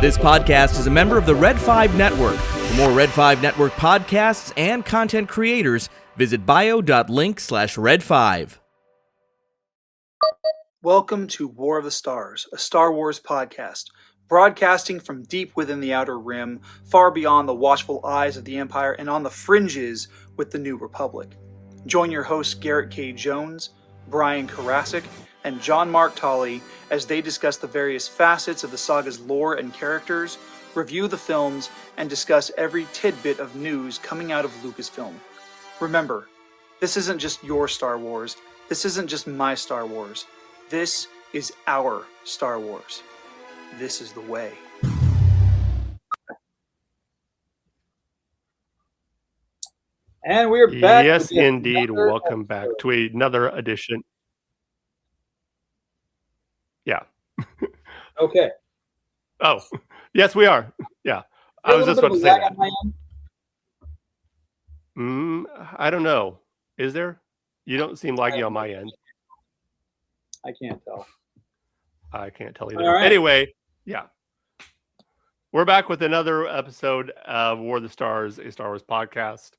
This podcast is a member of the Red 5 Network. For more Red 5 Network podcasts and content creators, visit bio.link/red5. Welcome to War of the Stars, a Star Wars podcast, broadcasting from deep within the Outer Rim, far beyond the watchful eyes of the Empire and on the fringes with the New Republic. Join your hosts Garrett K. Jones, Brian Karasik, and John Mark Tolley as they discuss the various facets of the saga's lore and characters, review the films, and discuss every tidbit of news coming out of Lucasfilm. Remember, this isn't just your Star Wars. This isn't just my Star Wars. This is our Star Wars. This is the way. And we're back. Yes, indeed. Welcome back to another edition. Yeah. Okay. Oh, yes, we are. Yeah. I was just about to say that. I don't know. Is there? You don't seem laggy on my end. I can't tell. I can't tell either. Right. Anyway, yeah. We're back with another episode of War of the Stars, a Star Wars podcast.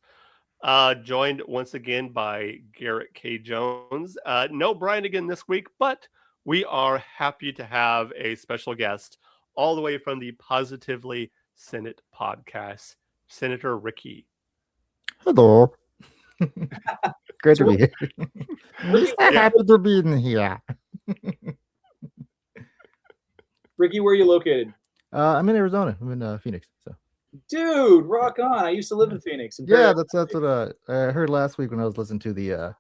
Joined once again by Garrett K. Jones. No Brian again this week, but we are happy to have a special guest all the way from the Positively Senate podcast, Senator Ricky. Hello. Great to be here. We're so happy to be in here. Ricky, where are you located? I'm in Arizona. I'm in Phoenix. So, dude, rock on! I used to live in Phoenix. Yeah, that's what I heard last week when I was listening to the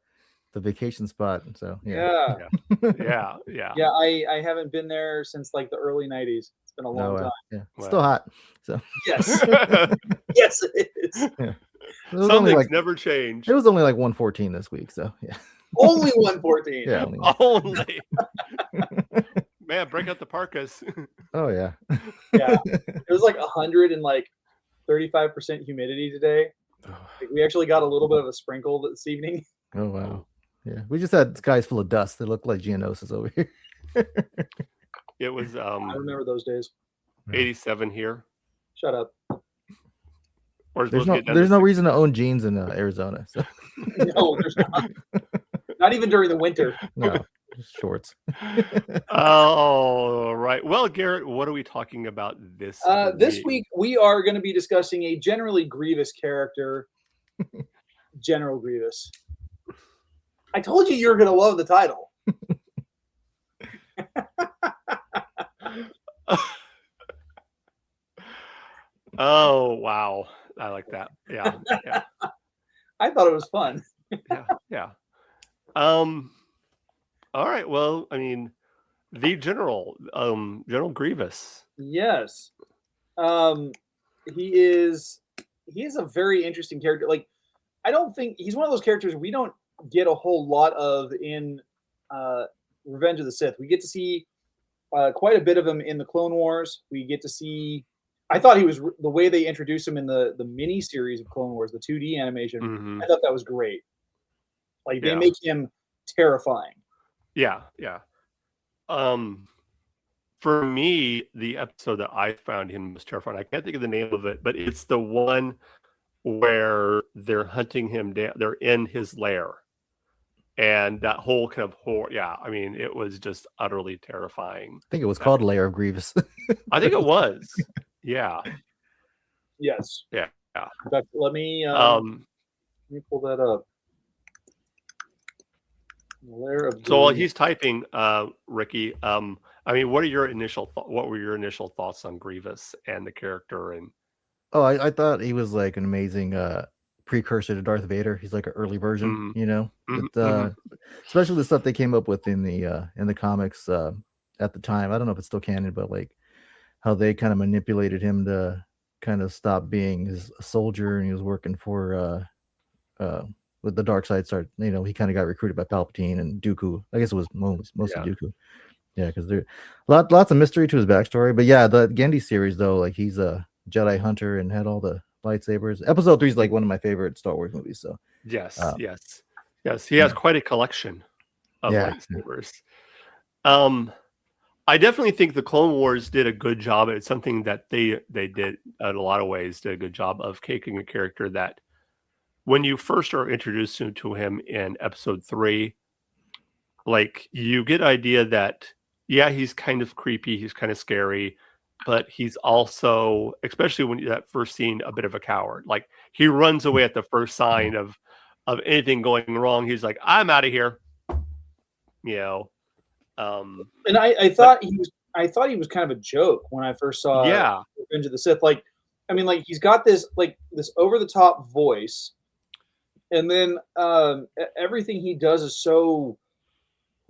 vacation spot. So yeah. I haven't been there since like the early '90s. It's been a long time. Yeah, it's still hot. So yes, yes, it is. Yeah. Something's never changed. It was only like 114 this week, so yeah. Only 114. Yeah, only. Man, break out the parkas. Oh yeah. Yeah. It was like 100 and like 35% humidity today. Like, we actually got a little bit of a sprinkle this evening. Oh wow. Yeah. We just had skies full of dust. They look like Geonosis over here. It was I remember those days. 87 here. Shut up. There's no reason to own jeans in Arizona. So. No, there's not. Not even during the winter. No, just shorts. All right. Well, Garrett, what are we talking about this week? This week, we are going to be discussing a generally Grievous character, General Grievous. I told you were going to love the title. Oh, wow. I like that. Yeah. I thought it was fun. Yeah. All right. Well, I mean, the General Grievous. Yes. He is a very interesting character. Like, I don't think he's one of those characters we don't get a whole lot of in Revenge of the Sith. We get to see quite a bit of him in the Clone Wars. We get to see. I thought he was the way they introduced him in the mini series of Clone Wars, the 2D animation. Mm-hmm. I thought that was great. Like they make him terrifying. Yeah. For me, the episode that I found him most terrifying, I can't think of the name of it, but it's the one where they're hunting him down. They're in his lair. And that whole kind of horror, I mean, it was just utterly terrifying. I think it was called Lair of Grievous. I think it was. Yeah. Yes. Yeah. In fact, let me pull that up. Lair of Grievous. So while he's typing, Ricky, I mean, what were your initial thoughts on Grievous and the character? And I thought he was like an amazing precursor to Darth Vader. He's like an early version, you know. But, especially the stuff they came up with in the comics at the time. I don't know if it's still canon, but like how they kind of manipulated him to kind of stop being a soldier, and he was working for with the dark side. He kind of got recruited by Palpatine and Dooku. I guess it was mostly Dooku. Yeah, because there lots of mystery to his backstory. But yeah, the Gendy series though, like he's a Jedi hunter and had all the lightsabers. Episode 3 is like one of my favorite Star Wars movies. So yes, he has quite a collection of lightsabers. I definitely think the Clone Wars did a good job. It's something that they did in a lot of ways, did a good job of taking a character that when you first are introduced to him in episode 3, like you get idea that, yeah, he's kind of creepy, he's kind of scary, but he's also, especially when that first scene, a bit of a coward. Like he runs away at the first sign of anything going wrong. He's like, I'm out of here. You know. And I thought he was kind of a joke when I first saw Revenge of the Sith. Like, I mean, like he's got this over the top voice, and then everything he does is so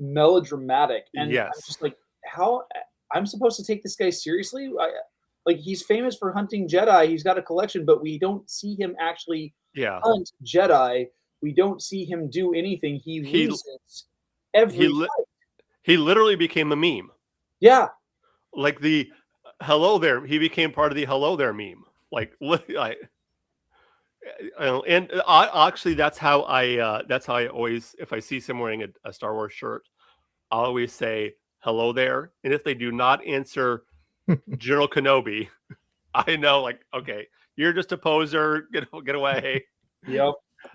melodramatic, and I'm just like, how I'm supposed to take this guy seriously? Like he's famous for hunting Jedi. He's got a collection, but we don't see him actually hunt Jedi. We don't see him do anything. He loses every fight. He literally became a meme. Yeah. Like the hello there. He became part of the hello there meme. Like, and actually, that's how I always, if I see someone wearing a Star Wars shirt, I always say hello there. And if they do not answer General Kenobi, I know, like, okay, you're just a poser. Get away. Yep.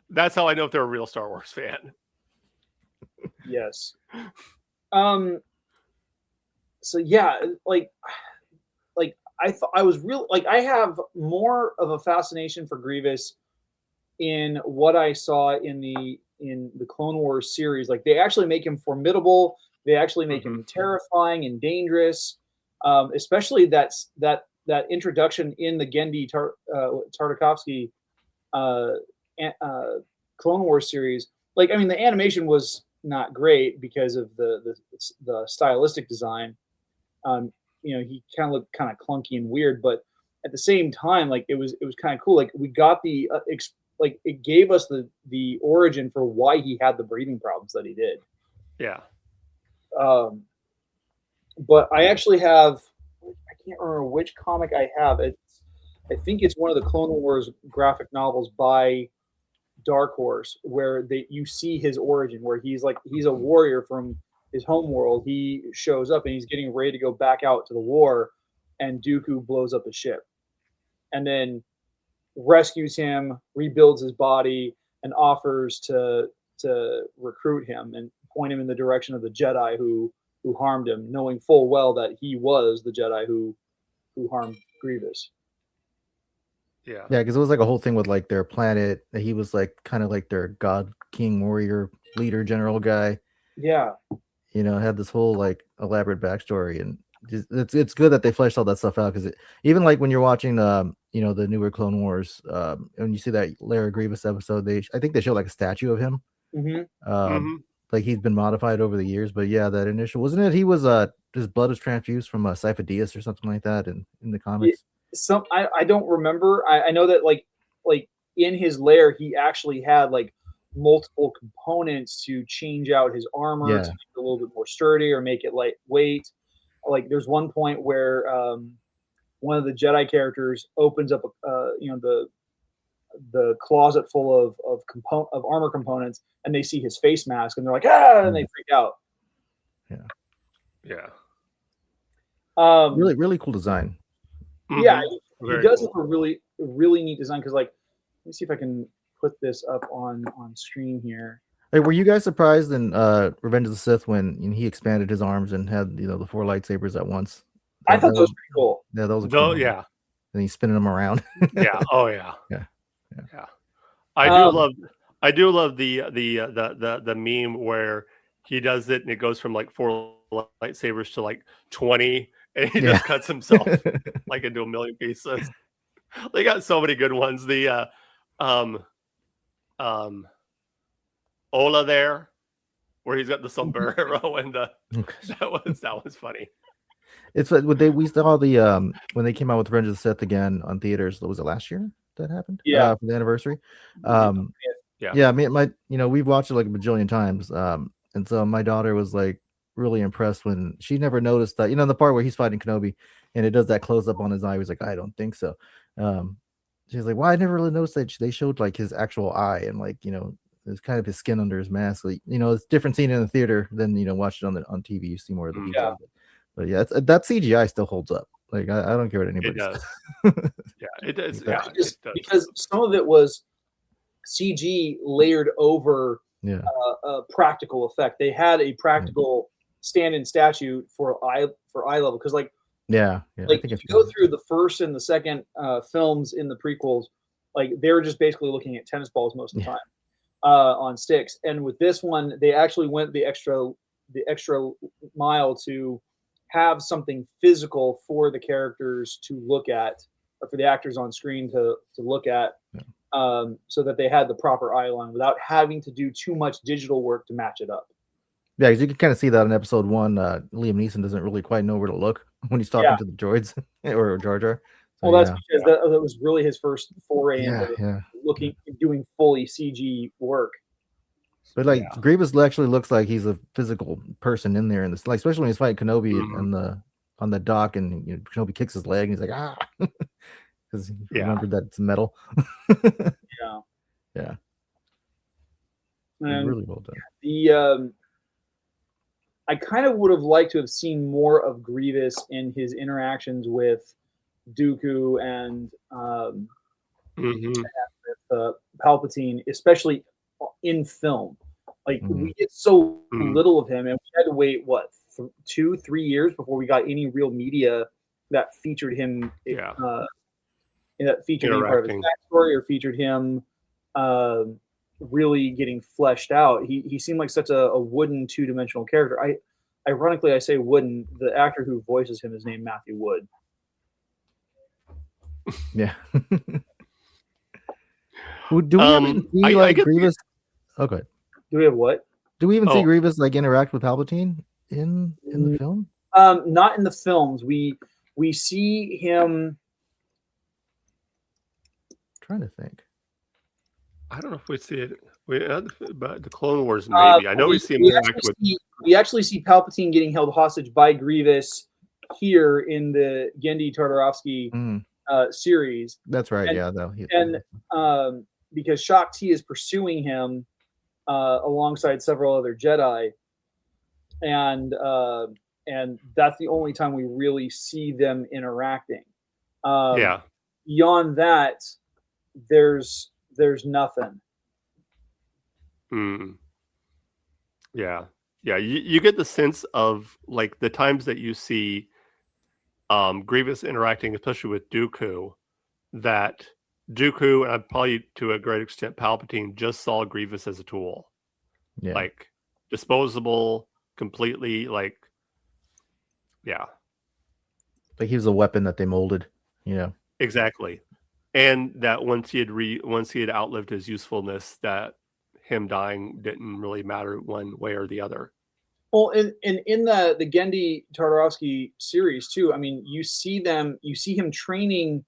That's how I know if they're a real Star Wars fan. Yes. So yeah, like I was real, like I have more of a fascination for Grievous in what I saw in the Clone Wars series. Like they actually make him formidable. They actually make him terrifying and dangerous. Especially that introduction in the Genndy Tartakovsky Clone Wars series. Like, I mean, the animation was not great because of the stylistic design. He kind of looked kind of clunky and weird, but at the same time, like it was kind of cool. Like we got the like it gave us the origin for why he had the breathing problems that he did. Yeah. But I actually have, I can't remember which comic I have. I think it's one of the Clone Wars graphic novels by Dark Horse, where you see his origin, where he's a warrior from his home world. He shows up and he's getting ready to go back out to the war, and Dooku blows up his ship, and then rescues him, rebuilds his body, and offers to recruit him and point him in the direction of the Jedi who harmed him, knowing full well that he was the Jedi who harmed Grievous. Yeah, because it was like a whole thing with like their planet. He was like kind of like their god, king, warrior, leader, general guy. Yeah, had this whole like elaborate backstory, and it's good that they fleshed all that stuff out, because even like when you're watching the newer Clone Wars, and you see that Lara Grievous episode, I think they show like a statue of him. Like he's been modified over the years, but yeah, that initial, wasn't it? He was his blood was transfused from Sifo Dyas or something like that in the comics. I don't remember. I know that like in his lair he actually had like multiple components to change out his armor to make it a little bit more sturdy or make it lightweight. Like there's one point where one of the Jedi characters opens up the closet full of armor components, and they see his face mask, and they're like, and they freak out. Yeah. Really, really cool design. Yeah, he does have a really, really neat design. Because like, let me see if I can put this up on screen here. Hey, were you guys surprised in Revenge of the Sith when he expanded his arms and had the 4 lightsabers at once? I thought that was pretty cool. Yeah, that was cool. Yeah. And he's spinning them around. Yeah. Oh yeah. Yeah. I do love the meme where he does it and it goes from like 4 lightsabers to like 20, and he just cuts himself like into a million pieces. They got so many good ones. The Ola there, where he's got the sombrero, and that was funny. It's like we saw the when they came out with Revenge of the Sith again on theaters. Was it last year that happened? Yeah, for the anniversary. Yeah. I mean, we've watched it like a bajillion times. And so my daughter was like really impressed when she never noticed that, the part where he's fighting Kenobi and it does that close up on his eye. He was like, I don't think so. She's like, well, I never really noticed that they showed like his actual eye and like, it's kind of his skin under his mask. Like, it's a different scene in the theater than, watch it on TV. You see more of the detail. But yeah, that CGI still holds up. Like I don't care what anybody It says. does. Yeah, it does. Yeah. Yeah, it does. Because some of it was CG layered over Yeah. a practical effect. They had a practical stand-in statue for eye level because like I like think if you go through the first and the second films in the prequels, like they were just basically looking at tennis balls most of the time on sticks. And with this one, they actually went the extra mile to have something physical for the characters to look at, or for the actors on screen to look at, so that they had the proper eye line without having to do too much digital work to match it up. Yeah, because you can kind of see that in episode 1. Liam Neeson doesn't really quite know where to look when he's talking to the droids or Jar Jar. So, well, that's because that was really his first foray into doing fully CG work. But like Grievous actually looks like he's a physical person in there, in this, like especially when he's fighting Kenobi on the dock, and Kenobi kicks his leg, and he's like because he remembered that it's metal. Yeah. And really well done. I kind of would have liked to have seen more of Grievous in his interactions with Dooku and with Palpatine, especially in film. Like we get so little of him, and we had to wait 2-3 years before we got any real media that featured him. That featured any part of his backstory or featured him really getting fleshed out. He seemed like such a wooden 2-dimensional character. Ironically, I say wooden. The actor who voices him is named Matthew Wood. Yeah. Do we even see Grievous? Okay. Do we have what? Do we even see Grievous like interact with Palpatine in the film? Not in the films. We see him. I'm trying to think. I don't know if we see it. But the Clone Wars, maybe. I know we see him interact with. We actually see Palpatine getting held hostage by Grievous here in the Genndy Tartarovsky series. That's right. Because Shaak Ti is pursuing him alongside several other Jedi, and that's the only time we really see them interacting. Beyond that, there's nothing. Yeah. You get the sense of like the times that you see Grievous interacting, especially with Dooku, that Dooku and probably to a great extent Palpatine just saw Grievous as a tool, like disposable, completely like he was a weapon that they molded. Exactly. And that once he had outlived his usefulness, that him dying didn't really matter one way or the other. Well, in the Genndy Tartarovsky series too, I mean, you see him training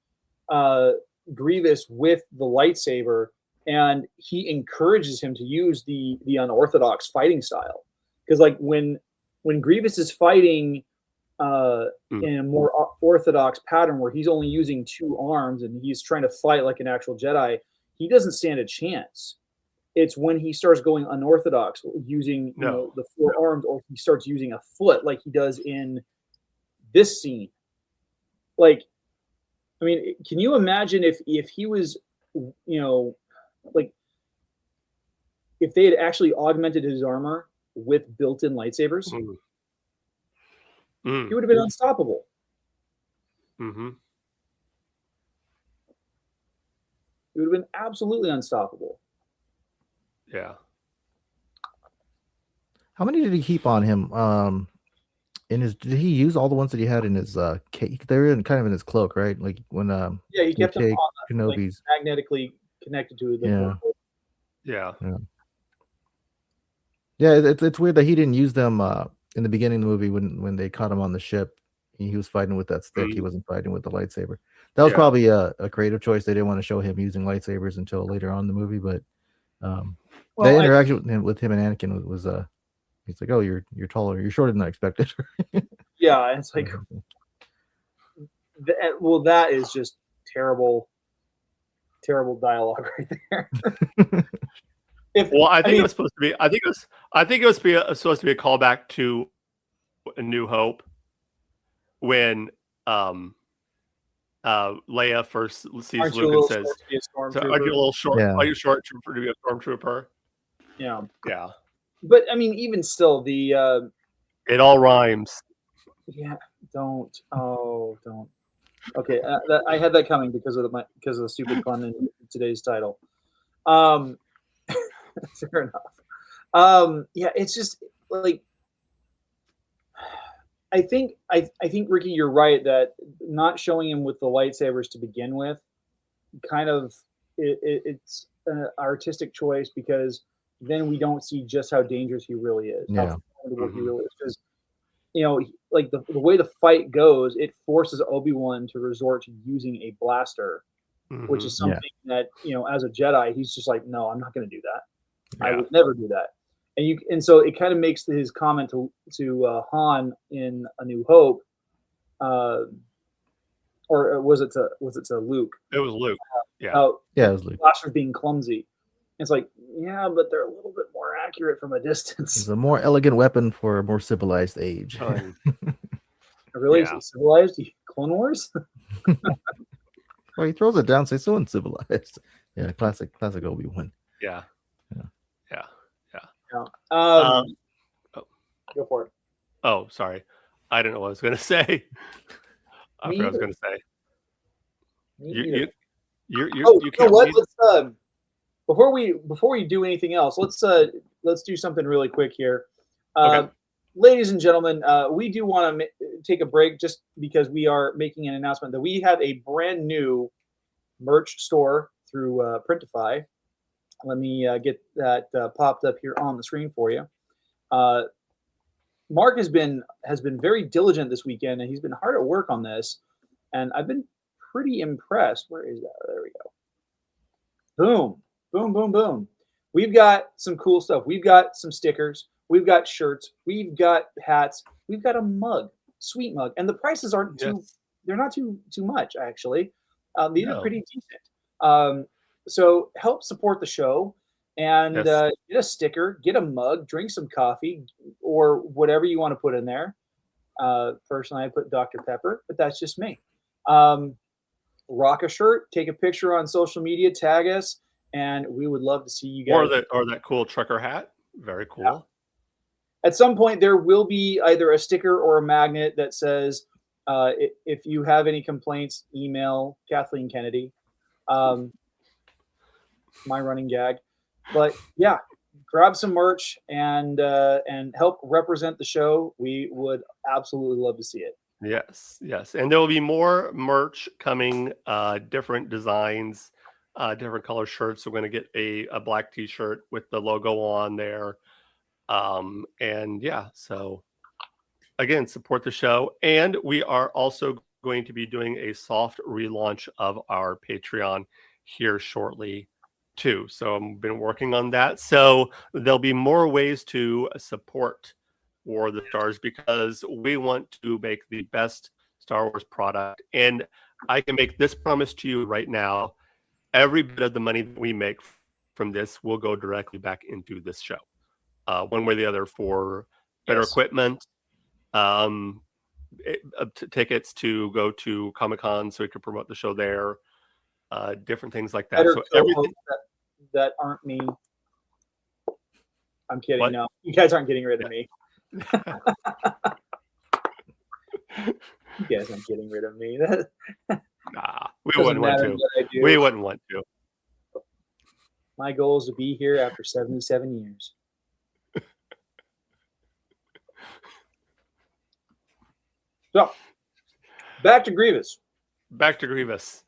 Grievous with the lightsaber, and he encourages him to use the unorthodox fighting style. Because like when Grievous is fighting in a more orthodox pattern where he's only using 2 arms and he's trying to fight like an actual Jedi, he doesn't stand a chance. It's when he starts going unorthodox, using the 4 arms, or he starts using a foot like he does in this scene. Like, I mean, can you imagine if he was, like if they had actually augmented his armor with built-in lightsabers? He would have been unstoppable. He would have been absolutely unstoppable. Yeah. How many did he keep on him? Did he use all the ones that he had in his cake? They were kind of in his cloak, right? Like when he kept them on Kenobi's magnetically connected to the Yeah. It's weird that he didn't use them in the beginning of the movie when they caught him on the ship. He was fighting with that stick. He wasn't fighting with the lightsaber. That was probably a creative choice. They didn't want to show him using lightsabers until later on in the movie, but the interaction with him and Anakin was he's like, "Oh, you're taller. You're shorter than I expected." Yeah, it's like, that is just terrible dialogue right there. I think it was supposed to be a callback to A New Hope, when Leia first sees Aren't you a Luke and little says, short to be a so are you a stormtrooper? little short? Yeah. Are you short to be a stormtrooper? Yeah. Yeah. But I mean, even still, the It all rhymes. yeah, don't. Okay, I had that coming because of the stupid pun in today's title. Fair enough. Yeah, it's just like I think Ricky, you're right that not showing him with the lightsabers to begin with, kind of it's an artistic choice because then we don't see just how dangerous he really is, how Yeah. formidable he really is. Because like the way the fight goes, it forces Obi-Wan to resort to using a blaster, which is Yeah. something that as a Jedi, he's just like, no, I'm not going to do that. I Yeah. would never do that. And so it kind of makes his comment to Han in A New Hope, or was it to Luke? It was Luke. Yeah. Yeah, it was Luke. Blasters being clumsy. It's like, yeah, but they're a little bit more accurate from a distance. It's a more elegant weapon for a more civilized age. Really Yeah. civilized? Clone Wars? Well, he throws it down, say so uncivilized. Yeah, classic Obi-Wan. Yeah. Yeah. Yeah. Yeah. Oh. Go for it. Oh, sorry. I don't know what I was going to say. I Me forgot what I was either. going to say. Me You either. you can't what? read- Let's before we do anything else, let's do something really quick here. Okay. Ladies and gentlemen, we do want to take a break just because we are making an announcement that we have a brand new merch store through Printify. Let me get that popped up here on the screen for you. Mark has been very diligent this weekend, and he's been hard at work on this, and I've been pretty impressed. Where is that? There we go. Boom, boom, boom, boom. We've got some cool stuff. We've got some stickers. We've got shirts. We've got hats. We've got a mug, sweet mug, and the prices aren't too. Yes. They're not too much actually. These are No. pretty decent. So help support the show and Yes. get a sticker, get a mug, drink some coffee, or whatever you want to put in there. Personally, I put Dr. Pepper, but that's just me. Rock a shirt, take a picture on social media, tag us, and we would love to see you guys. Or that cool trucker hat. Very cool. Yeah. At some point, there will be either a sticker or a magnet that says, if you have any complaints, email Kathleen Kennedy. My running gag. But yeah, grab some merch and help represent the show. We would absolutely love to see it. Yes. And there will be more merch coming, different designs, different color shirts. We're going to get a black t-shirt with the logo on there. And yeah, so again, support the show. And we are also going to be doing a soft relaunch of our Patreon here shortly too. So I've been working on that. So there'll be more ways to support War of the Stars because we want to make the best Star Wars product. And I can make this promise to you right now. Every bit of the money that we make from this will go directly back into this show. One way or the other for better equipment, tickets to go to Comic-Con so we can promote the show there, different things like that. Better So co-hosts everything that aren't me. I'm kidding. What? No, you guys aren't getting rid of me. You guys aren't getting rid of me. nah, we wouldn't want to. We wouldn't want to. My goal is to be here after 77 years. So, back to Grievous. Back to Grievous.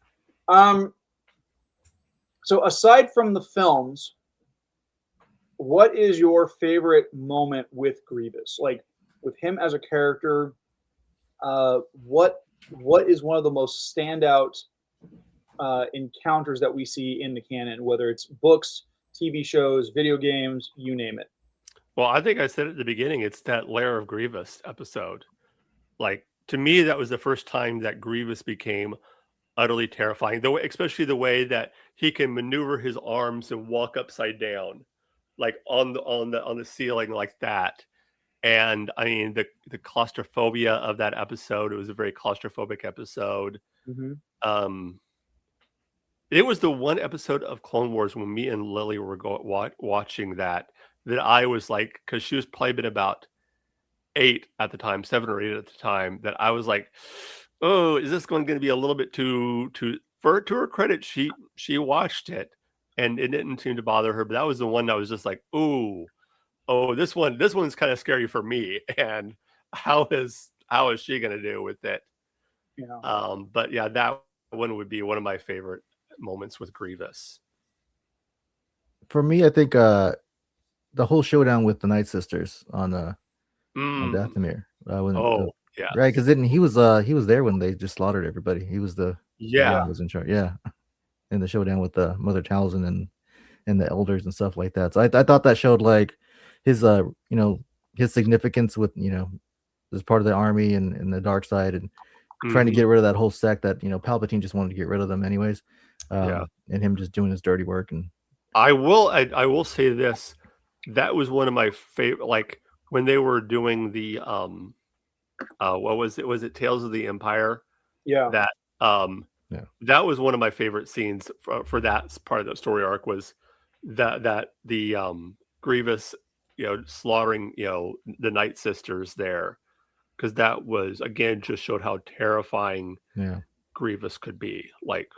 So aside from the films, what is your favorite moment with Grievous? Like with him as a character, what is one of the most standout encounters that we see in the canon, whether it's books, TV shows, video games, you name it? Well, I think I said at the beginning, it's that Lair of Grievous episode. Like, to me, that was the first time that Grievous became utterly terrifying. Especially the way that he can maneuver his arms and walk upside down, like on the ceiling like that. And I mean, the claustrophobia of that episode, it was a very claustrophobic episode. It was the one episode of Clone Wars when me and Lily were watching that I was like, because she was probably been about 8 at the time, 7 or 8 at the time, that I was like, oh, is this going to be a little bit too to her credit, she watched it and it didn't seem to bother her, but that was the one that was just like, oh, this one's kind of scary for me, and how is she going to do with it? Yeah. But yeah, that one would be one of my favorite moments with Grievous. For me, I think the whole showdown with the Night Sisters on Dathomir. Yeah, right, because then he was there when they just slaughtered everybody. He was the guy who was in charge. Yeah, in the showdown with the Mother Talzin and the elders and stuff like that. So I thought that showed like his his significance with as part of the army and the dark side and trying to get rid of that whole sect that Palpatine just wanted to get rid of them anyways. And him just doing his dirty work. And I will say this, that was one of my favorite, like when they were doing the what was it Tales of the Empire? Yeah. That was one of my favorite scenes for that part of the story arc, was that the Grievous slaughtering the Night Sisters there, because that was, again, just showed how terrifying Grievous could be. Like,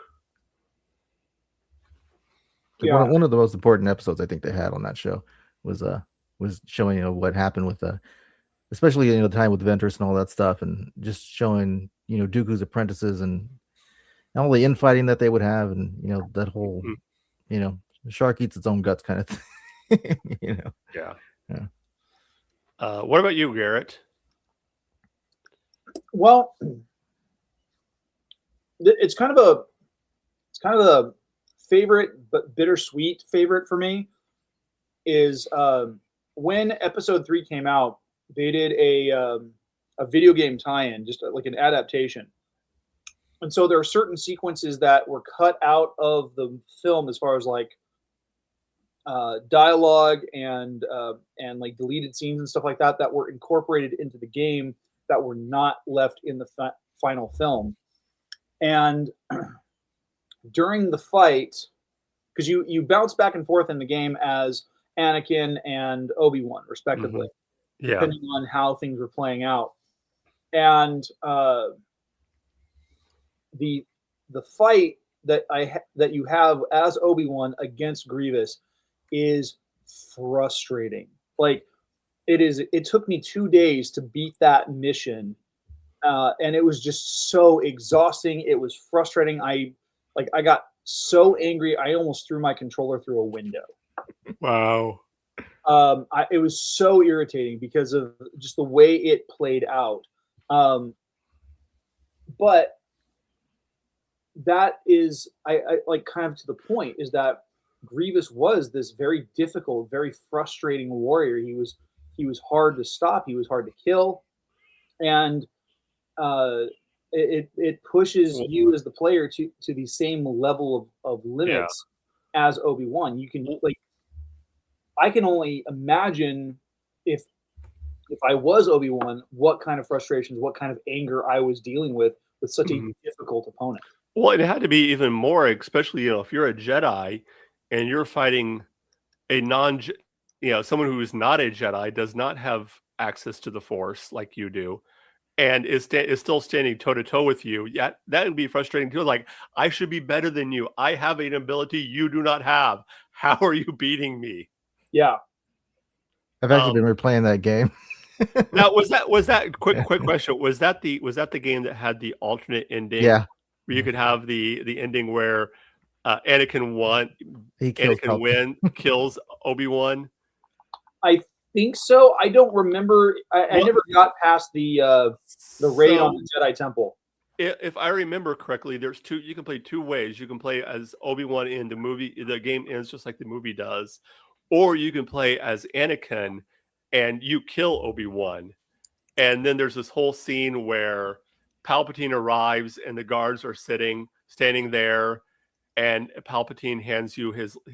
one of the most important episodes I think they had on that show was showing what happened with especially the time with Ventress and all that stuff, and just showing Dooku's apprentices and all the infighting that they would have, and that whole the shark eats its own guts kind of thing. What about you, Garrett? Well, it's kind of a favorite but bittersweet favorite for me. Is when Episode 3 came out, they did a video game tie-in, just like an adaptation. And so there are certain sequences that were cut out of the film, as far as like dialogue and like deleted scenes and stuff like that, that were incorporated into the game that were not left in the final film. And during the fight, because you bounce back and forth in the game as Anakin and Obi-Wan, respectively, depending on how things were playing out. And the fight that you have as Obi-Wan against Grievous is frustrating. Like, it took me 2 days to beat that mission, and it was just so exhausting. It was frustrating. I got so angry I almost threw my controller through a window. Wow. It was so irritating because of just the way it played out. But that is, I like, kind of to the point, is that Grievous was this very difficult, very frustrating warrior. He was hard to stop. He was hard to kill. And it pushes you as the player to the same level of limits as Obi-Wan. You can, like, I can only imagine if I was Obi-Wan, what kind of frustrations, what kind of anger I was dealing with such a difficult opponent. Well, it had to be even more, especially if you're a Jedi and you're fighting a someone who is not a Jedi, does not have access to the Force like you do, and is still standing toe to toe with you. Yeah, that would be frustrating too. Like, I should be better than you. I have an ability you do not have. How are you beating me? Yeah, I've actually been replaying that game. Now, was that quick question? Was that the game that had the alternate ending? Yeah, where you could have the ending where Anakin kills Obi-Wan. I think so. I don't remember. I never got past the raid on the Jedi Temple. If I remember correctly, there's two. You can play two ways. You can play as Obi-Wan in the movie. The game ends just like the movie does, or you can play as Anakin and you kill Obi-Wan. And then there's this whole scene where Palpatine arrives and the guards are standing there, and Palpatine hands you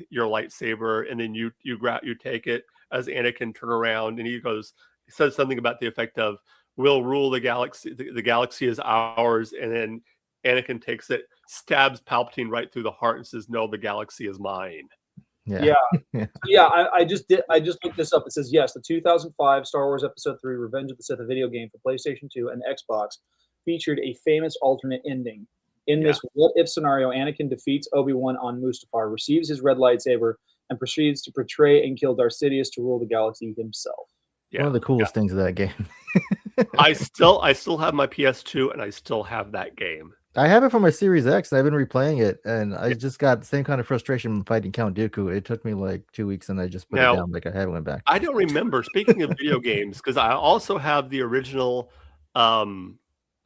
your lightsaber, and then you take it as Anakin, turn around, and he goes, says something about the effect of "We'll rule the galaxy. The galaxy is ours," and then Anakin takes it, stabs Palpatine right through the heart, and says, "No, the galaxy is mine." Yeah. I just looked this up. It says yes, the 2005 Star Wars Episode 3: Revenge of the Sith, a video game for PlayStation 2 and Xbox, featured a famous alternate ending. In this what-if scenario, Anakin defeats Obi-Wan on Mustafar, receives his red lightsaber, and proceeds to portray and kill Darth Sidious to rule the galaxy himself. Yeah. One of the coolest things of that game. I still have my PS2, and I still have that game. I have it for my Series X, and I've been replaying it, and I just got the same kind of frustration fighting Count Dooku. It took me like 2 weeks, and I just put it down. Like I haven't went back. I don't remember. Speaking of video games, because I also have the original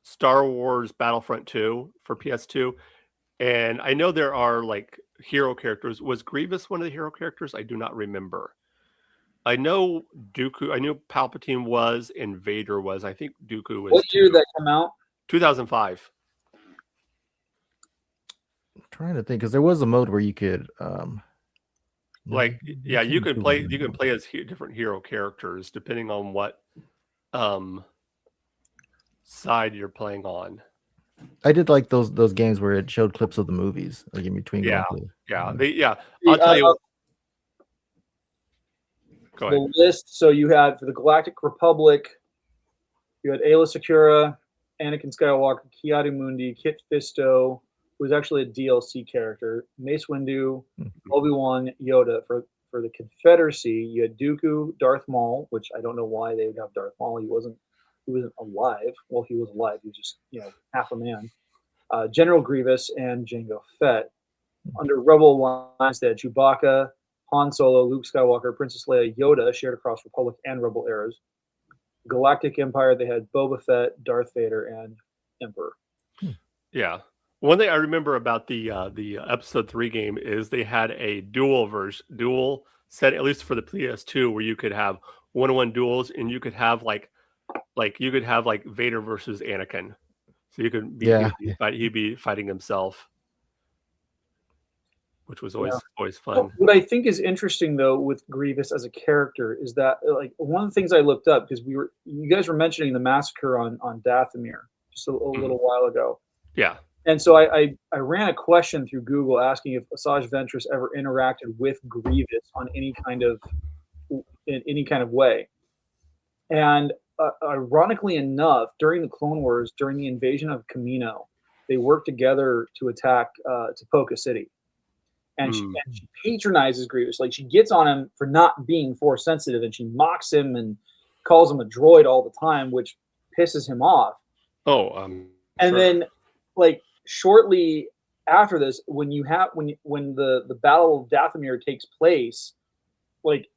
Star Wars Battlefront 2 for PS2, and I know there are like hero characters. Was Grievous one of the hero characters? I do not remember. I know Dooku. I knew Palpatine was, and Vader was. I think Dooku was. What year did that come out? 2005. I'm trying to think, because there was a mode where you could you can play as different hero characters depending on what side you're playing on. I did like those games where it showed clips of the movies, like in between. I'll tell you. Go ahead. The list. So you had for the Galactic Republic, you had Aayla Secura, Anakin Skywalker, Kiadu Mundi, Kit Fisto, who was actually a DLC character, Mace Windu, Obi-Wan, Yoda. For the Confederacy, you had Dooku, Darth Maul, which I don't know why they would have Darth Maul. He wasn't alive. Well, he was alive. He was just half a man. General Grievous and Jango Fett. Under Rebel Alliance, they had Chewbacca, Han Solo, Luke Skywalker, Princess Leia, Yoda, shared across Republic and Rebel eras. Galactic Empire, they had Boba Fett, Darth Vader, and Emperor. Yeah. One thing I remember about the Episode 3 game is they had a dual set, at least for the PS2, where you could have one-on-one duels, and you could have like Vader versus Anakin. So you could he'd be fighting himself, which was always fun. Well, what I think is interesting though with Grievous as a character is that like one of the things I looked up, because you guys were mentioning the massacre on Dathomir just a little while ago. Yeah. And so I ran a question through Google asking if Asajj Ventress ever interacted with Grievous on in any kind of way. And ironically enough, during the Clone Wars, during the invasion of Kamino, they worked together to attack Tipoca City. And she patronizes Grievous. Like she gets on him for not being Force sensitive, and she mocks him and calls him a droid all the time, which pisses him off. And then like shortly after this, when the Battle of Dathomir takes place, like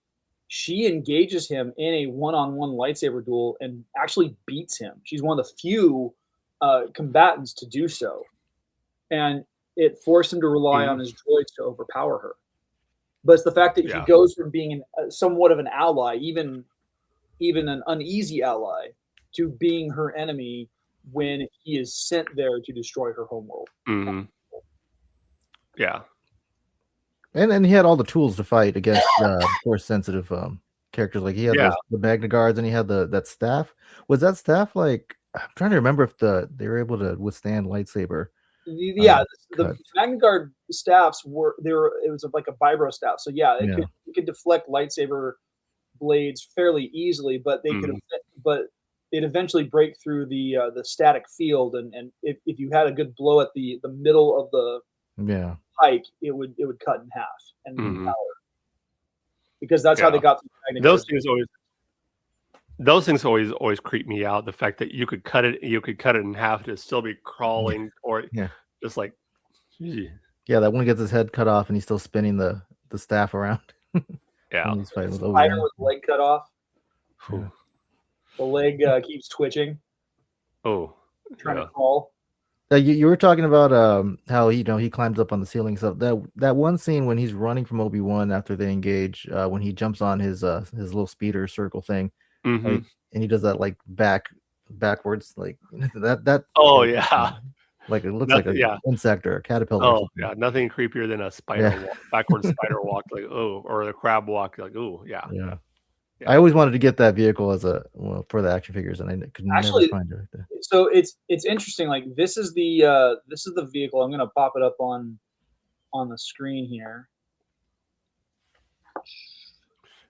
she engages him in a one-on-one lightsaber duel and actually beats him. She's one of the few combatants to do so, and it forced him to rely on his droids to overpower her. But it's the fact that he goes from being somewhat of an ally, even an uneasy ally, to being her enemy when he is sent there to destroy her homeworld. Mm-hmm. Yeah. And he had all the tools to fight against force sensitive characters. Like he had the Magna Guards, and he had that staff. Was that staff like? I'm trying to remember if they were able to withstand lightsaber. The Magna Guard staffs were there. It was like a vibro staff, so it could deflect lightsaber blades fairly easily, but they they'd eventually break through the static field, and if you had a good blow at the middle of the pike, it would cut in half and power, because that's how they got through those things always creep me out. The fact that you could cut it in half to still be crawling, or just like that one gets his head cut off and he's still spinning the staff around. He's fighting with Obi-Wan with the leg cut off. The leg keeps twitching. Trying to crawl. You were talking about how he climbs up on the ceiling. So that one scene when he's running from Obi-Wan after they engage, when he jumps on his little speeder circle thing, and he does that like backwards, like that. Like it looks like an insect or a caterpillar. Nothing creepier than a spider walk, backwards spider walk, like or the crab walk, like I always wanted to get that vehicle as for the action figures, and I could Actually, never find it. So it's interesting. Like this is the vehicle. I'm gonna pop it up on the screen here.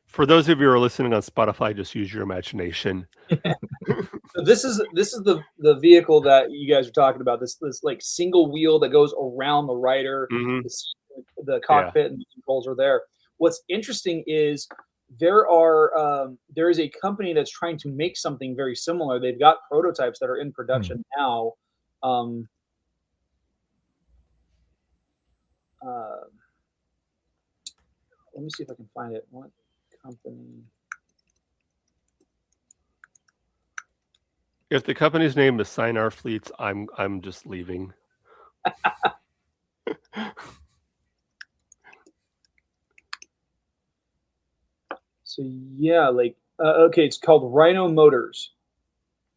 For those of you who are listening on Spotify, just use your imagination. So this is the vehicle that you guys are talking about. This like single wheel that goes around the rider. Mhm. The cockpit and the controls are there. What's interesting is there is a company that's trying to make something very similar. They've got prototypes that are in production now. Let me see if I can find it. What company? If the company's name is Sinar Fleets, I'm just leaving. So yeah, like okay, it's called Rhino Motors,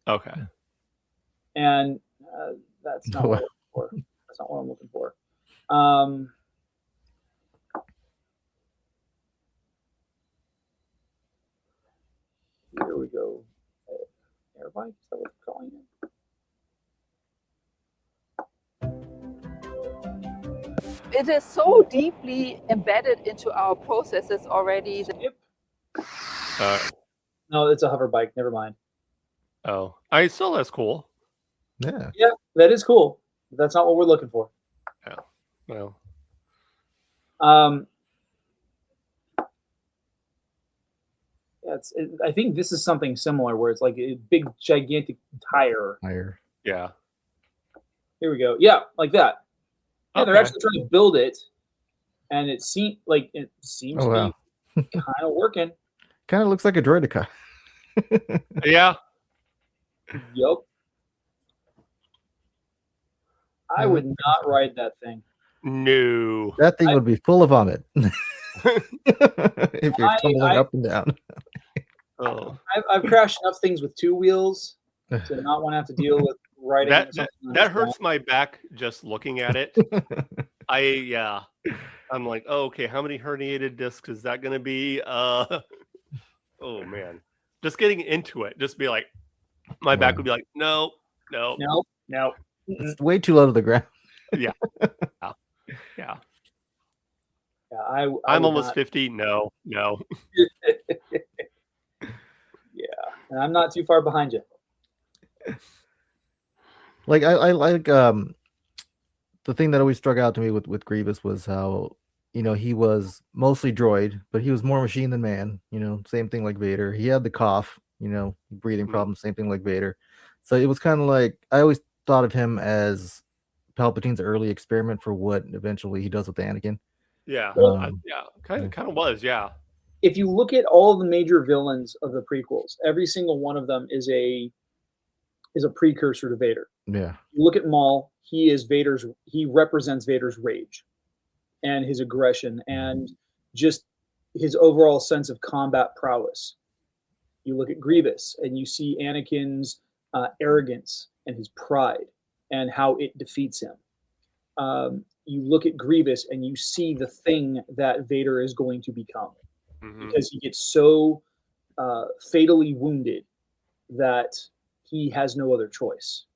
Okay. and that's not what I'm looking for. That's not what I'm looking for. Here we go. Airbike? Is that what you're calling it? It is so deeply embedded into our processes already. Yep. No, it's a hover bike. Never mind. Oh, I still that's cool. Yeah. Yeah, that is cool. That's not what we're looking for. Yeah. Well. I think this is something similar where it's like a big, gigantic tire. Yeah. Here we go. Yeah, like that. Yeah, they're actually trying to build it, and it seems to be kind of working. Kind of looks like a droidica. Yeah. Yep. I would not ride that thing. No. That thing would be full of vomit. If you're tumbling up and down. Oh. I've crashed enough things with two wheels to not want to have to deal with riding. That hurts my back just looking at it. I'm like, oh, okay, how many herniated discs is that going to be? Oh man, just getting into it, just be like, my back would be like, no. It's way too low to the ground. Yeah. Yeah, I'm almost 50. No. Yeah, and I'm not too far behind you. Like I like the thing that always struck out to me with Grievous was how, he was mostly droid, but he was more machine than man. Same thing like Vader. He had the cough, breathing problems, same thing like Vader. So it was kind of like, I always thought of him as Palpatine's early experiment for what eventually he does with Anakin. Yeah, kind of was, yeah. If you look at all of the major villains of the prequels, every single one of them is a precursor to Vader. Yeah. You look at Maul, he represents Vader's rage and his aggression and just his overall sense of combat prowess. You look at Grievous and you see Anakin's arrogance and his pride and how it defeats him. You look at Grievous and you see the thing that Vader is going to become, because he gets so fatally wounded that he has no other choice.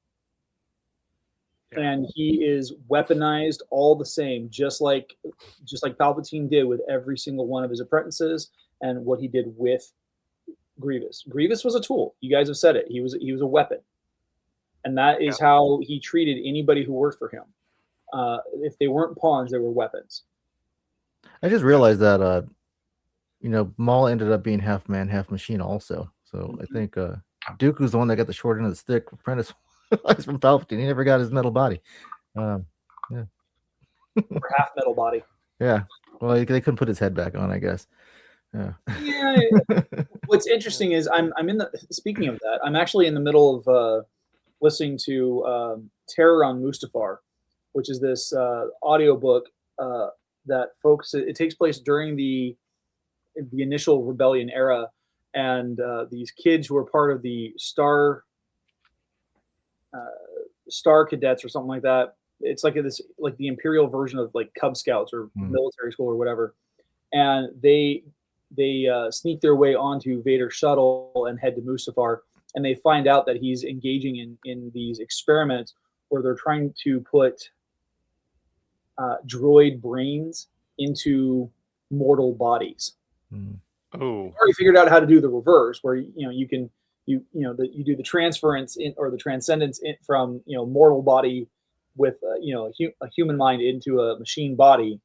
Yeah. And he is weaponized all the same, just like Palpatine did with every single one of his apprentices, and what he did with Grievous. Grievous was a tool. You guys have said it. He was a weapon, and that is how he treated anybody who worked for him. If they weren't pawns, they were weapons. I just realized that Maul ended up being half man, half machine also. So I think Dooku's the one that got the short end of the stick. Apprentice was from Palpatine. He never got his metal body. Yeah. Or half metal body. Yeah. Well, they couldn't put his head back on, I guess. Yeah. What's interesting is speaking of that, I'm actually in the middle of listening to Terror on Mustafar, which is this audiobook that focuses. It takes place during the initial rebellion era, and these kids who are part of the Star Cadets or something like that. It's like the Imperial version of like Cub Scouts or military school or whatever, and they they sneak their way onto Vader's shuttle and head to Mustafar, and they find out that he's engaging in these experiments where they're trying to put droid brains into mortal bodies. Oh, Already figured out how to do the reverse, where you do the transference or the transcendence from mortal body with a human mind into a machine body,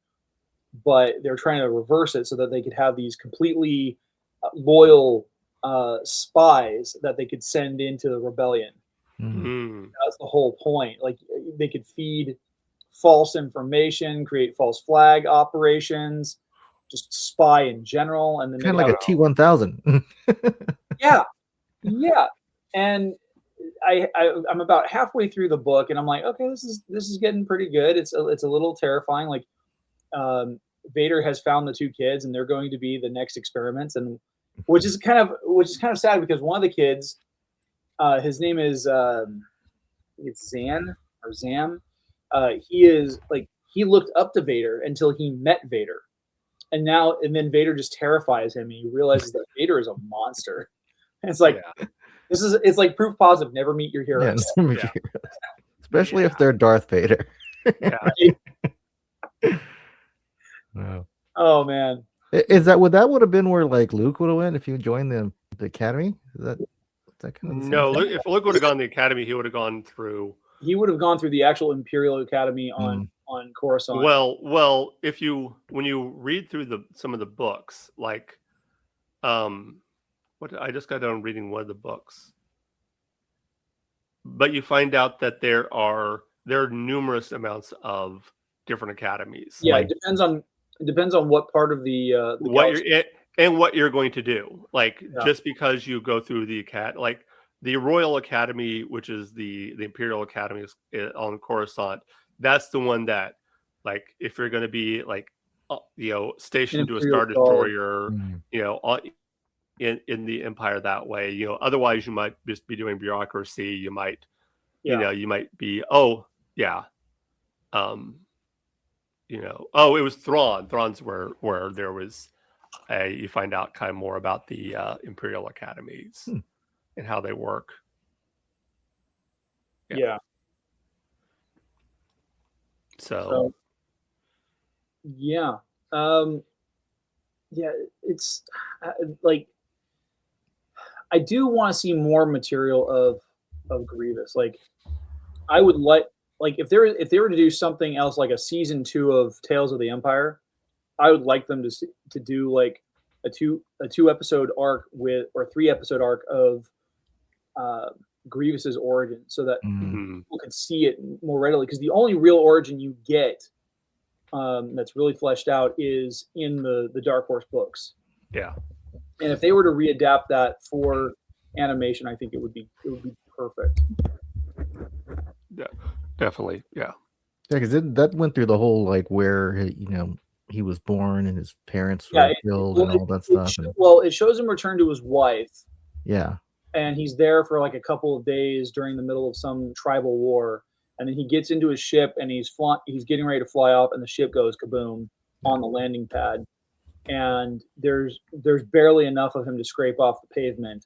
but they're trying to reverse it so that they could have these completely loyal spies that they could send into the rebellion. That's the whole point. Like, they could feed false information, create false flag operations, just spy in general, and then kind of like a T-1000. yeah. And I'm about halfway through the book, and I'm like, okay, this is getting pretty good. It's a little terrifying. Like, Vader has found the two kids, and they're going to be the next experiments, and which is kind of sad, because one of the kids, his name is it's Zan or Zam. He looked up to Vader until he met Vader, and then Vader just terrifies him, and he realizes that Vader is a monster. And it's like, it's like proof positive. Never meet your heroes. Never meet your heroes. Especially if they're Darth Vader. Wow. Oh man. Would have been where like Luke would have went if he joined the academy? Is that kind of no? If Luke would have gone to the academy, he would have gone through. He would have gone through the actual Imperial Academy on Coruscant. Well, when you read through some of the books, like, what I just got done reading one of the books, but you find out that there are numerous amounts of different academies. Yeah, it depends on what part of the what you're going to do. Like, just because you go through the like the Royal Academy, which is the Imperial Academy on Coruscant, that's the one that, like, if you're going to be like, stationed to a Star Destroyer, in the Empire that way, otherwise you might just be doing bureaucracy. You might, you might be, it was Thrawn. Thrawn's where there was you find out kind of more about the Imperial Academies and how they work. So it's like, I do want to see more material of Grievous. Like, I would like if they were to do something else, like a season 2 of Tales of the Empire, I would like them to do like a 2 episode arc or 3 episode arc of Grievous's origin, so that people can see it more readily. Because the only real origin you get that's really fleshed out is in the Dark Horse books. Yeah. And if they were to readapt that for animation, I think it would be perfect. Yeah, definitely. Yeah. Yeah, because that went through the whole, like, where he was born and his parents were killed and all that stuff. It shows him return to his wife. Yeah. And he's there for like a couple of days during the middle of some tribal war, and then he gets into his ship and he's getting ready to fly off, and the ship goes kaboom on the landing pad. And there's barely enough of him to scrape off the pavement.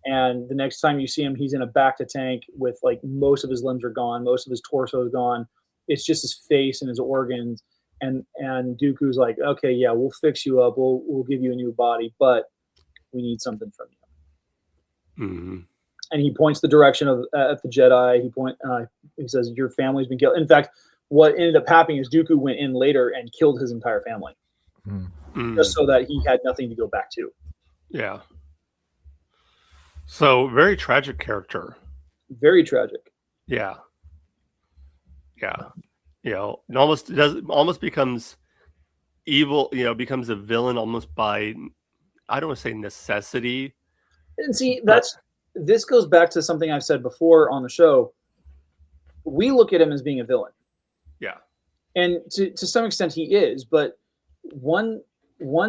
And the next time you see him, he's in a bacta tank with, like, most of his limbs are gone, most of his torso is gone. It's just his face and his organs. And Dooku's like, okay, yeah, we'll fix you up, we'll give you a new body, but we need something from you. Mm-hmm. And he points the direction at the Jedi. He says, your family's been killed. In fact, what ended up happening is Dooku went in later and killed his entire family. Just so that he had nothing to go back to. Yeah. So, very tragic character. Very tragic. Yeah. Yeah. It almost becomes evil, becomes a villain almost by, I don't want to say necessity. And see, this goes back to something I've said before on the show. We look at him as being a villain. Yeah. And to some extent he is, but one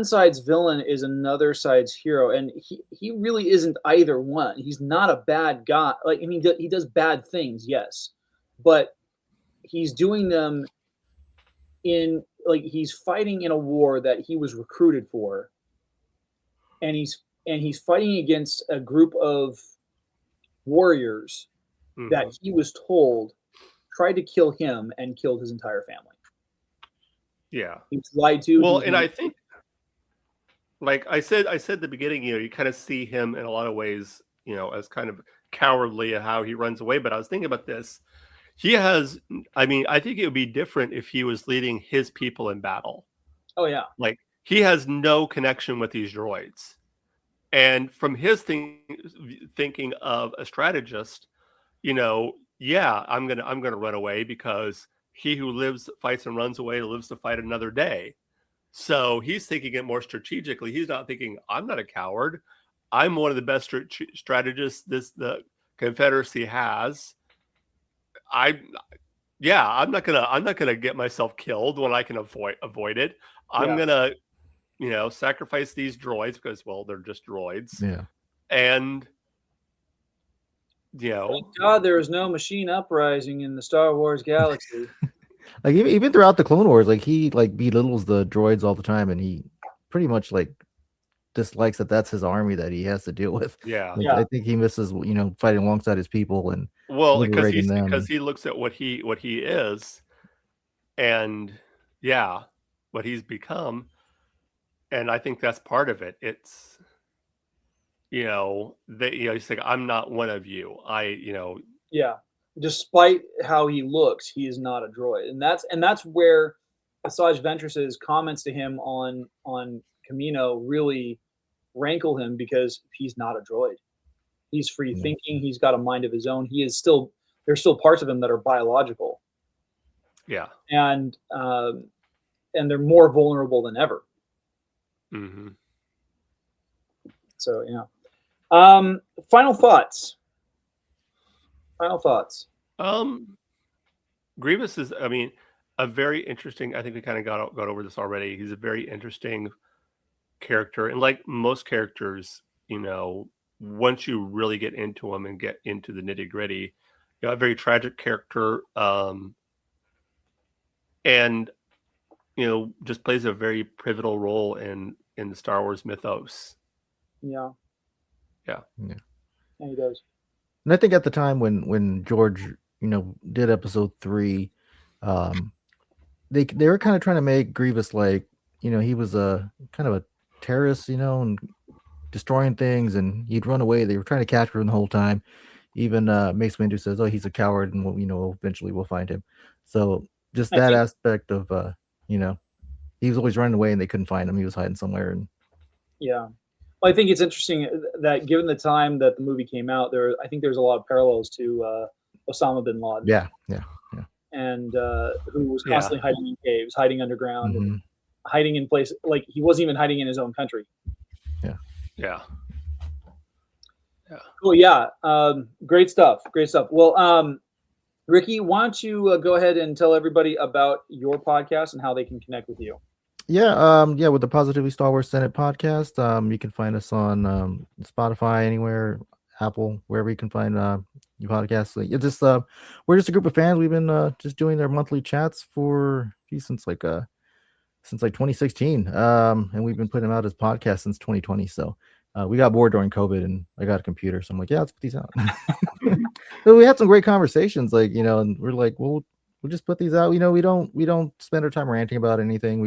side's villain is another side's hero, and he really isn't either one. He's not a bad guy. Like, I mean, he does bad things, yes, but he's doing them he's fighting in a war that he was recruited for, and he's fighting against a group of warriors that he was told tried to kill him and killed his entire family. Yeah. He was lied to. Well, and I think, like I said at the beginning, you kind of see him in a lot of ways, as kind of cowardly at how he runs away. But I was thinking about this. I think it would be different if he was leading his people in battle. Oh, yeah. Like, he has no connection with these droids. And from his thinking of a strategist, I'm gonna run away because he who lives, fights, and runs away lives to fight another day. So he's thinking it more strategically. He's not thinking, I'm not a coward. I'm one of the best strategists the Confederacy has. I'm not gonna get myself killed when I can avoid it. I'm gonna, sacrifice these droids because, well, they're just droids. Yeah. And Thank God there is no machine uprising in the Star Wars galaxy. Like even throughout the Clone Wars, like he belittles the droids all the time, and he pretty much dislikes that that's his army that he has to deal with. Yeah. I think he misses fighting alongside his people and because he looks at what he is, and what he's become, and I think that's part of it. It's he's like, I'm not one of you. Yeah. Despite how he looks, he is not a droid, and that's where Asajj Ventress's comments to him on Kamino really rankle him, because he's not a droid. He's free thinking. He's got a mind of his own. There's still parts of him that are biological. Yeah. And they're more vulnerable than ever. Mm-hmm. So final thoughts. Grievous is, a very interesting. I think we kind of got over this already. He's a very interesting character, and like most characters, once you really get into him and get into the nitty gritty, a very tragic character, and just plays a very pivotal role in the Star Wars mythos. Yeah. And he does. And I think at the time when George, did episode 3, they were kind of trying to make Grievous like, he was a kind of a terrorist, and destroying things, and he'd run away. They were trying to capture him the whole time. Even Mace Windu says, "Oh, he's a coward, and eventually we'll find him." So just that aspect of, he was always running away, and they couldn't find him. He was hiding somewhere. And yeah. Well, I think it's interesting that given the time that the movie came out, I think there's a lot of parallels to Osama bin Laden. Yeah. And who was constantly hiding in caves, hiding underground, and hiding in places like he wasn't even hiding in his own country. Yeah. Cool. Yeah. Great stuff. Well, Ricky, why don't you go ahead and tell everybody about your podcast and how they can connect with you? Yeah, with the Positively Star Wars Senate podcast, you can find us on Spotify, anywhere, Apple, wherever you can find your podcasts. We're just a group of fans. We've been just doing their monthly chats since 2016, and we've been putting them out as podcasts since 2020. So we got bored during COVID, and I got a computer, so I'm like, let's put these out. So we had some great conversations, and we're like, well, we'll just put these out. We don't spend our time ranting about anything.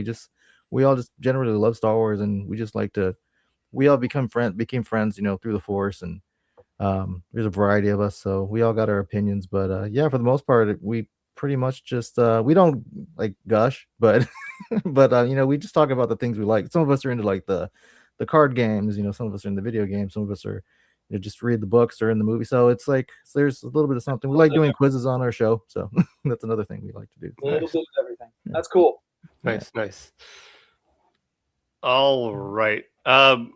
We all just generally love Star Wars, and we just we all became friends, through the Force, and there's a variety of us, so we all got our opinions. But for the most part, we pretty much just we don't gush, but we just talk about the things we like. Some of us are into the card games, some of us are in the video games, some of us are just read the books or in the movie. So it's there's a little bit of something. We like doing quizzes on our show, so that's another thing we like to do. A little bit of everything. That's cool. Nice. All right. Garrett,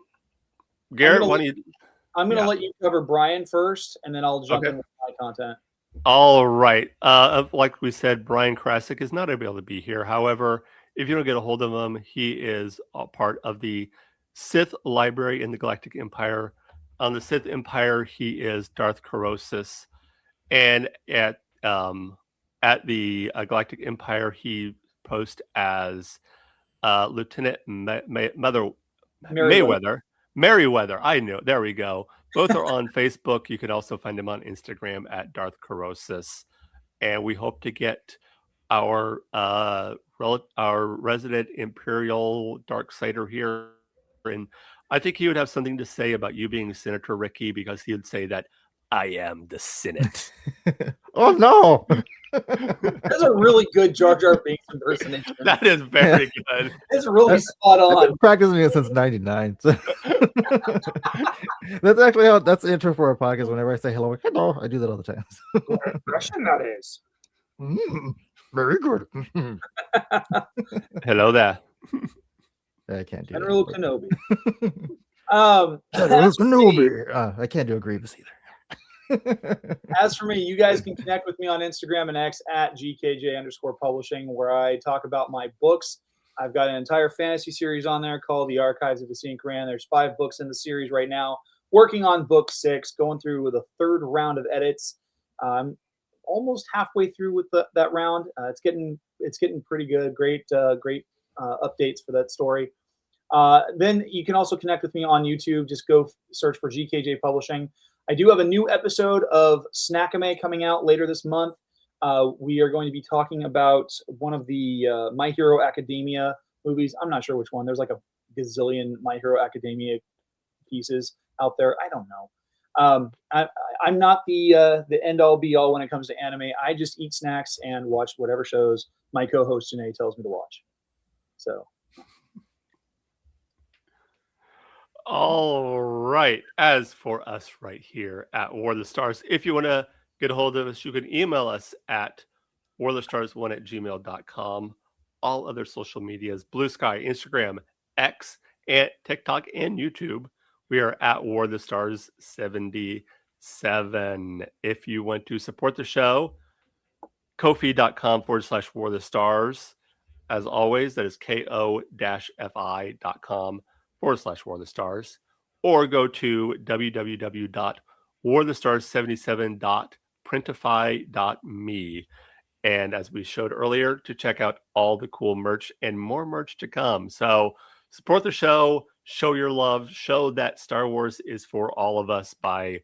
I'm going to let you cover Brian first, and then I'll jump in with my content. All right. Like we said, Brian Krasik is not able to be here. However, if you don't get a hold of him, he is a part of the Sith Library in the Galactic Empire. On the Sith Empire, he is Darth Carosis. And at the Galactic Empire, he posts as Lieutenant Mayweather. Merriweather. I knew it. There we go. Both are on Facebook. You can also find them on Instagram at Darth Carosis. And we hope to get our resident Imperial Darksider here. And I think he would have something to say about you being Senator Ricky, because he would say that I am the Senate. Oh no! That's a really good Jar Jar Binks impersonation. That is very good. It's really spot I've on. been practicing it since '99. So. That's actually that's the intro for our podcast. Whenever I say hello, I do that all the time. Impression that is. Very good. Hello there. I can't do General that. Kenobi. General Kenobi. I can't do a Grievous either. As for me, you guys can connect with me on Instagram and X at GKJ_publishing, where I talk about my books. I've got an entire fantasy series on there called The Archives of the Synchran. There's 5 books in the series right now. Working on book 6, going through with a 3rd round of edits. I'm almost halfway through with that round. It's getting pretty good. Great updates for that story. Then you can also connect with me on YouTube. Just go search for GKJ Publishing. I do have a new episode of Snackame coming out later this month. We are going to be talking about one of the My Hero Academia movies. I'm not sure which one. There's like a gazillion My Hero Academia pieces out there. I don't know. I'm not the end all be all when it comes to anime. I just eat snacks and watch whatever shows my co-host Janae tells me to watch. So. All right. As for us right here at War of the Stars, if you want to get a hold of us, you can email us at warthestars1@gmail.com. All other social medias, Blue Sky, Instagram, X, and TikTok, and YouTube. We are at War of the Stars 77. If you want to support the show, Ko-fi.com/War of the Stars. As always, that is ko-fi.com/War of the Stars, or go to www.warthestars77.printify.me. And as we showed earlier, to check out all the cool merch and more merch to come. So support the show, show your love, show that Star Wars is for all of us by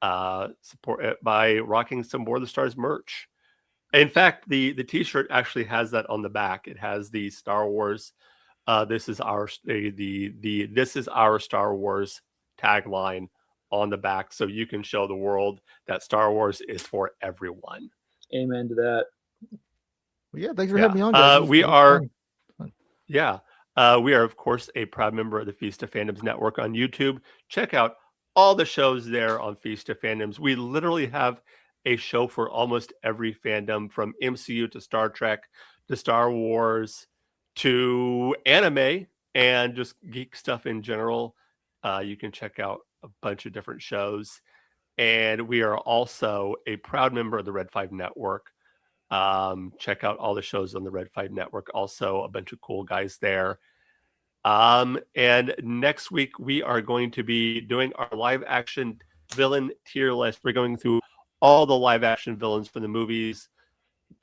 rocking some War of the Stars merch. In fact, the T-shirt actually has that on the back. It has the Star Wars. This is our Star Wars tagline on the back, so you can show the world that Star Wars is for everyone. Amen to that. Well, yeah, thanks for having me on, guys. We are of course a proud member of the Feast of Fandoms Network on YouTube. Check out all the shows there on Feast of Fandoms. We literally have a show for almost every fandom, from MCU to Star Trek to Star Wars to anime and just geek stuff in general. You can check out a bunch of different shows. And we are also a proud member of the Red 5 Network. Check out all the shows on the Red 5 Network. Also a bunch of cool guys there. And next week we are going to be doing our live action villain tier list. We're going through all the live action villains for the movies,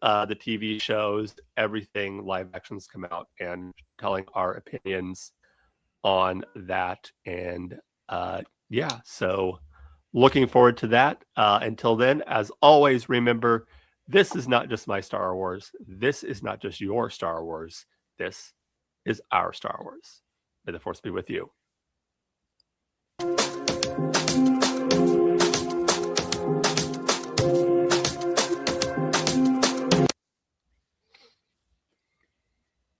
the TV shows, everything live actions come out, and telling our opinions on that. And so looking forward to that. Until then, as always, remember, this is not just my Star Wars. This is not just your Star Wars. This is our Star Wars. May the Force be with you.